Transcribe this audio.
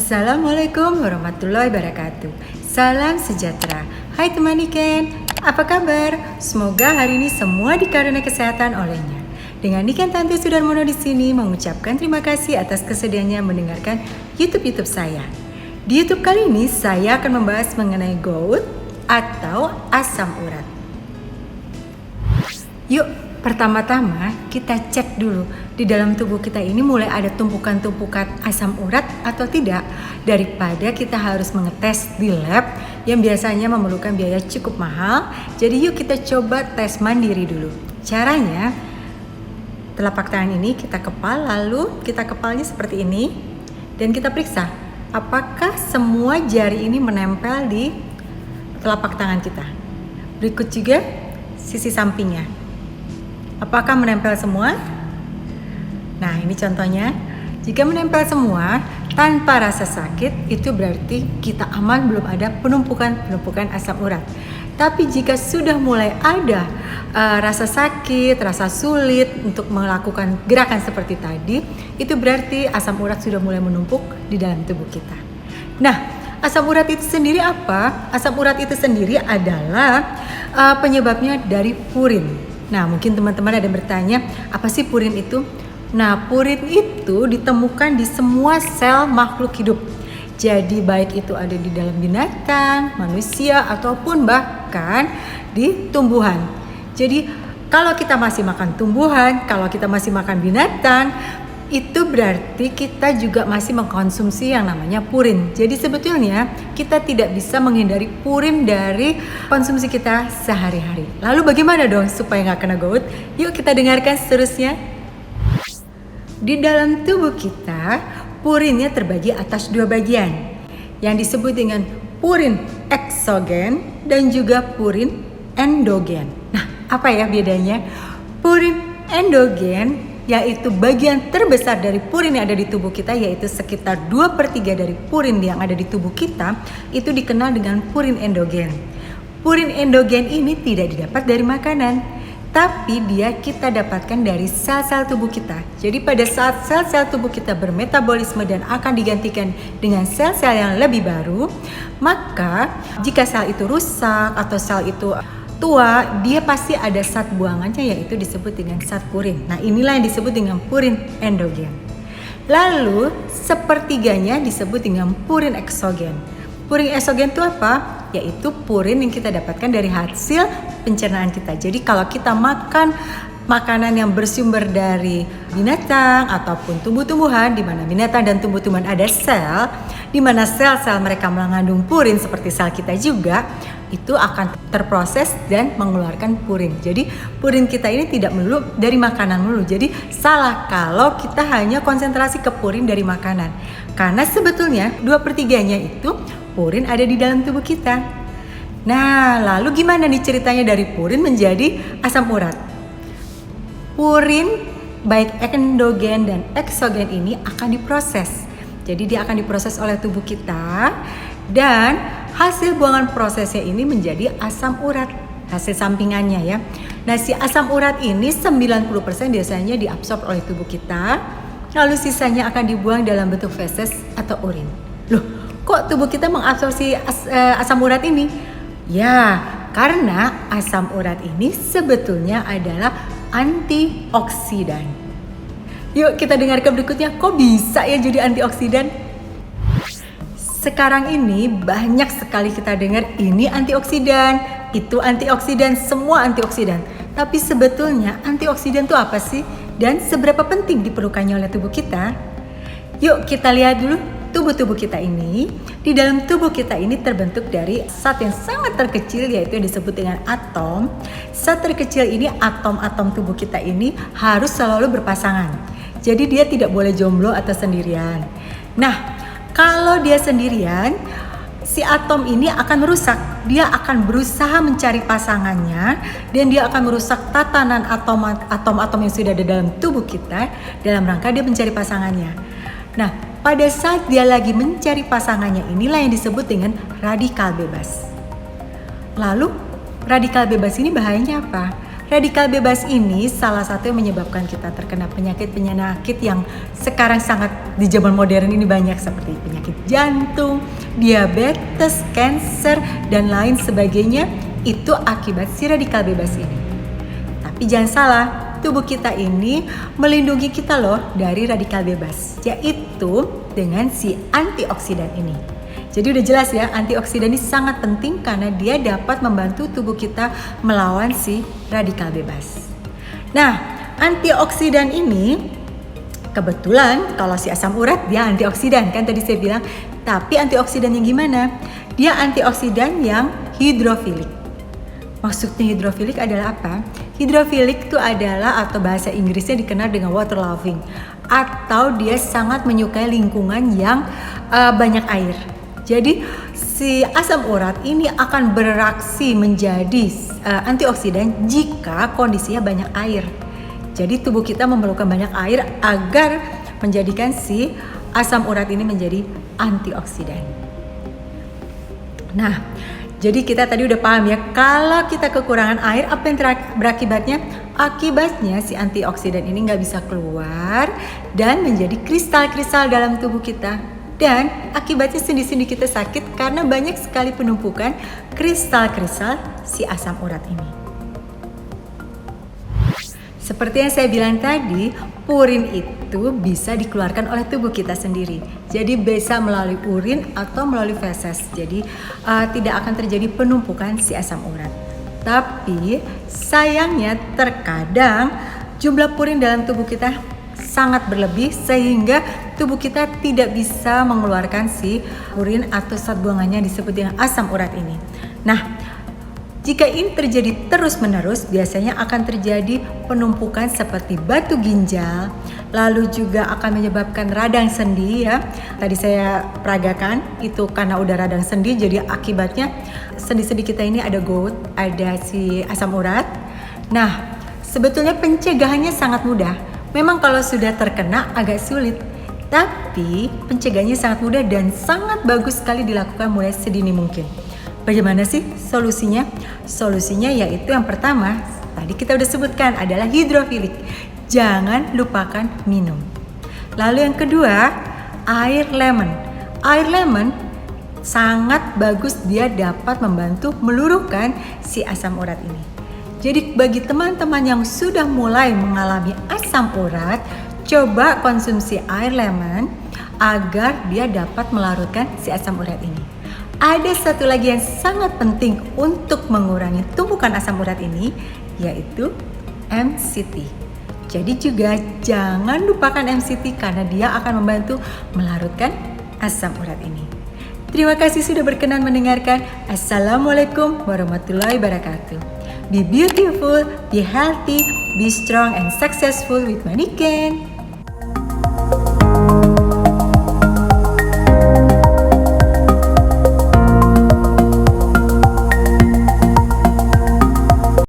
Assalamualaikum warahmatullahi wabarakatuh. Salam sejahtera. Hai teman Niken, apa kabar? Semoga hari ini semua dikaruniai kesehatan olehnya. Dengan Niken Tanti Sudarmono di sini mengucapkan terima kasih atas kesediaannya mendengarkan YouTube saya. Di YouTube kali ini saya akan membahas mengenai gout atau asam urat. Yuk, pertama-tama kita cek dulu di dalam tubuh kita ini mulai ada tumpukan-tumpukan asam urat atau tidak, daripada kita harus mengetes di lab yang biasanya memerlukan biaya cukup mahal. Jadi yuk kita coba tes mandiri dulu. Caranya, telapak tangan ini kita kepal, lalu kita kepalnya seperti ini dan kita periksa apakah semua jari ini menempel di telapak tangan kita. Berikut juga sisi sampingnya, apakah menempel semua? Nah, ini contohnya. Jika menempel semua tanpa rasa sakit, itu berarti kita aman, belum ada penumpukan asam urat. Tapi jika sudah mulai ada rasa sakit, rasa sulit untuk melakukan gerakan seperti tadi, itu berarti asam urat sudah mulai menumpuk di dalam tubuh kita. Nah, asam urat itu sendiri apa? Asam urat itu sendiri adalah penyebabnya dari purin. Nah, mungkin teman-teman ada yang bertanya, apa sih purin itu? Nah, purin itu ditemukan di semua sel makhluk hidup. Jadi baik itu ada di dalam binatang, manusia, ataupun bahkan di tumbuhan. Jadi kalau kita masih makan tumbuhan, kalau kita masih makan binatang, itu berarti kita juga masih mengkonsumsi yang namanya purin. Jadi sebetulnya kita tidak bisa menghindari purin dari konsumsi kita sehari-hari. Lalu bagaimana dong supaya nggak kena gout? Yuk kita dengarkan seterusnya. Di dalam tubuh kita, purinnya terbagi atas dua bagian yang disebut dengan purin eksogen dan juga purin endogen. Nah, apa ya bedanya? Purin endogen yaitu bagian terbesar dari purin yang ada di tubuh kita, yaitu sekitar 2/3 dari purin yang ada di tubuh kita, itu dikenal dengan purin endogen. Purin endogen ini tidak didapat dari makanan, tapi dia kita dapatkan dari sel-sel tubuh kita. Jadi pada saat sel-sel tubuh kita bermetabolisme dan akan digantikan dengan sel-sel yang lebih baru, maka jika sel itu rusak atau sel itu tua, dia pasti ada zat buangannya, yaitu disebut dengan zat purin. Nah, inilah yang disebut dengan purin endogen. Lalu sepertiganya disebut dengan purin eksogen. Purin eksogen itu apa? Yaitu purin yang kita dapatkan dari hasil pencernaan kita. Jadi kalau kita makan makanan yang bersumber dari binatang ataupun tumbuh-tumbuhan, di mana binatang dan tumbuh-tumbuhan ada sel, di mana sel-sel mereka mengandung purin seperti sel kita juga, itu akan terproses dan mengeluarkan purin. Jadi purin kita ini tidak melulu dari makanan melulu. Jadi salah kalau kita hanya konsentrasi ke purin dari makanan. Karena sebetulnya 2/3-nya itu purin ada di dalam tubuh kita. Nah, lalu gimana nih ceritanya dari purin menjadi asam urat? Purin baik endogen dan eksogen ini akan diproses. Jadi dia akan diproses oleh tubuh kita dan hasil buangan prosesnya ini menjadi asam urat, hasil sampingannya ya. Nah, si asam urat ini 90% biasanya diabsorb oleh tubuh kita, lalu sisanya akan dibuang dalam bentuk feses atau urin. Loh, kok tubuh kita mengabsorpsi asam urat ini? Ya, karena asam urat ini sebetulnya adalah antioksidan. Yuk kita dengarkan berikutnya, kok bisa ya jadi antioksidan? Sekarang ini banyak sekali kita dengar ini antioksidan, itu antioksidan, semua antioksidan. Tapi sebetulnya antioksidan itu apa sih? Dan seberapa penting diperlukannya oleh tubuh kita? Yuk kita lihat dulu tubuh kita ini. Di dalam tubuh kita ini terbentuk dari zat yang sangat terkecil, yaitu yang disebut dengan atom. Zat terkecil ini, atom-atom tubuh kita ini harus selalu berpasangan. Jadi dia tidak boleh jomblo atau sendirian. Nah, kalau dia sendirian, si atom ini akan rusak. Dia akan berusaha mencari pasangannya dan dia akan merusak tatanan atom-atom yang sudah ada dalam tubuh kita dalam rangka dia mencari pasangannya. Nah, pada saat dia lagi mencari pasangannya, inilah yang disebut dengan radikal bebas. Lalu, radikal bebas ini bahayanya apa? radikal bebas ini salah satu yang menyebabkan kita terkena penyakit-penyakit yang sekarang sangat di zaman modern ini banyak, seperti penyakit jantung, diabetes, kanker, dan lain sebagainya. Itu akibat si radikal bebas ini. Tapi jangan salah, tubuh kita ini melindungi kita loh dari radikal bebas, yaitu dengan si antioksidan ini. Jadi udah jelas ya, antioksidan ini sangat penting karena dia dapat membantu tubuh kita melawan si radikal bebas. Nah, antioksidan ini kebetulan kalau si asam urat dia antioksidan kan tadi saya bilang, tapi antioksidan yang gimana? Dia antioksidan yang hidrofilik. Maksudnya hidrofilik adalah apa? Hidrofilik itu adalah, atau bahasa Inggrisnya dikenal dengan water loving, atau dia sangat menyukai lingkungan yang banyak air. Jadi si asam urat ini akan bereaksi menjadi antioksidan jika kondisinya banyak air. Jadi tubuh kita memerlukan banyak air agar menjadikan si asam urat ini menjadi antioksidan. Nah, jadi kita tadi udah paham ya, kalau kita kekurangan air apa yang berakibatnya? Akibatnya si antioksidan ini nggak bisa keluar dan menjadi kristal-kristal dalam tubuh kita. Dan akibatnya sendi-sendi kita sakit karena banyak sekali penumpukan kristal-kristal si asam urat ini. Seperti yang saya bilang tadi, purin itu bisa dikeluarkan oleh tubuh kita sendiri. Jadi bisa melalui urin atau melalui feses. Jadi tidak akan terjadi penumpukan si asam urat. Tapi sayangnya terkadang jumlah purin dalam tubuh kita sangat berlebih sehingga tubuh kita tidak bisa mengeluarkan si urin atau zat buangannya disebut dengan asam urat ini. Nah, jika ini terjadi terus-menerus, biasanya akan terjadi penumpukan seperti batu ginjal, lalu juga akan menyebabkan radang sendi ya. Tadi saya peragakan itu karena udah radang sendi, jadi akibatnya sendi-sendi kita ini ada gout, ada si asam urat. Nah, sebetulnya pencegahannya sangat mudah. Memang kalau sudah terkena agak sulit, tapi pencegahannya sangat mudah dan sangat bagus sekali dilakukan mulai sedini mungkin. Bagaimana sih solusinya? Solusinya yaitu yang pertama, tadi kita udah sebutkan adalah hidrofilik. Jangan lupakan minum. Lalu yang kedua, air lemon. Air lemon sangat bagus, dia dapat membantu meluruhkan si asam urat ini. Jadi bagi teman-teman yang sudah mulai mengalami asam urat, coba konsumsi air lemon agar dia dapat melarutkan si asam urat ini. Ada satu lagi yang sangat penting untuk mengurangi tumpukan asam urat ini, yaitu MCT. Jadi juga jangan lupakan MCT karena dia akan membantu melarutkan asam urat ini. Terima kasih sudah berkenan mendengarkan. Assalamualaikum warahmatullahi wabarakatuh. Be beautiful, be healthy, be strong and successful with Maniken.